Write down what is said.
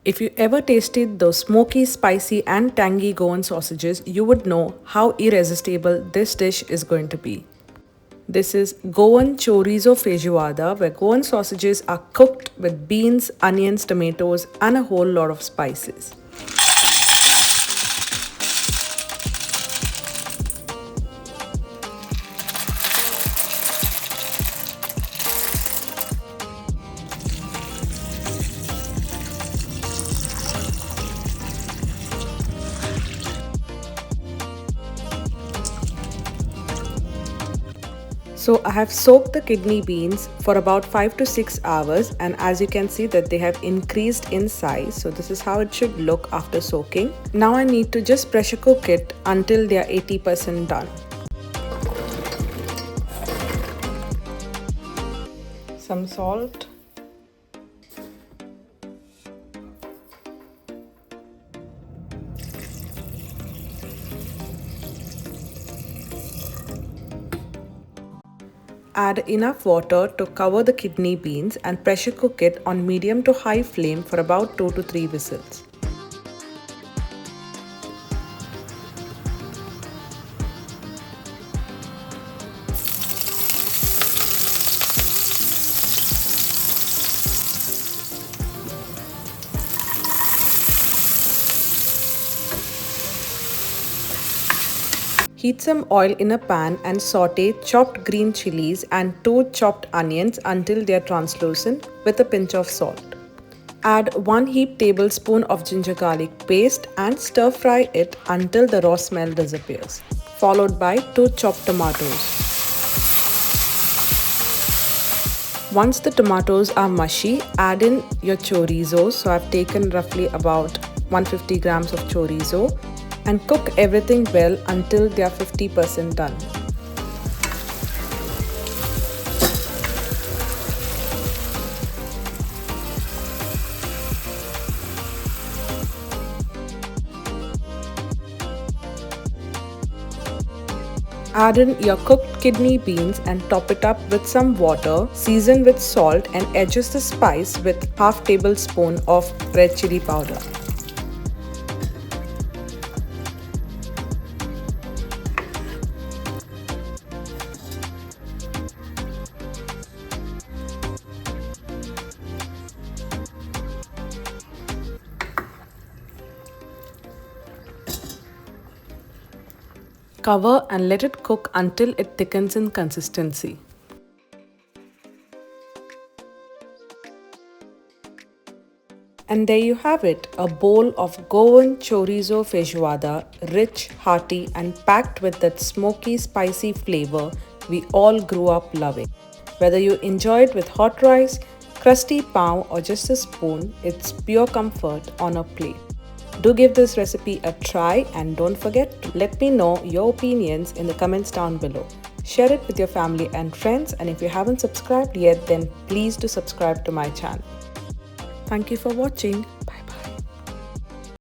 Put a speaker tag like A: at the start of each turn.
A: If you ever tasted those smoky, spicy and tangy Goan sausages, you would know how irresistible this dish is going to be. This is Goan Chorizo Feijoada, where Goan sausages are cooked with beans, onions, tomatoes and a whole lot of spices. So I have soaked the kidney beans for about 5 to 6 hours, and as you can see that they have increased in size. So this is how it should look after soaking. Now I need to just pressure cook it until they are 80% done. Some salt. Add enough water to cover the kidney beans and pressure cook it on medium to high flame for about 2 to 3 whistles. Heat some oil in a pan and saute chopped green chilies and 2 chopped onions until they are translucent with a pinch of salt. Add 1 heaped tablespoon of ginger garlic paste and stir fry it until the raw smell disappears, followed by 2 chopped tomatoes. Once the tomatoes are mushy, add in your chorizo. So I've taken roughly about 150 grams of chorizo, and cook everything well until they are 50% done. Add in your cooked kidney beans and top it up with some water, season with salt and adjust the spice with half tablespoon of red chili powder. Cover and let it cook until it thickens in consistency. And there you have it, a bowl of Goan Chorizo Feijoada, rich, hearty and packed with that smoky, spicy flavor we all grew up loving. Whether you enjoy it with hot rice, crusty pav or just a spoon, it's pure comfort on a plate. Do give this recipe a try and don't forget to let me know your opinions in the comments down below. Share it with your family and friends, and if you haven't subscribed yet, then please do subscribe to my channel. Thank you for watching.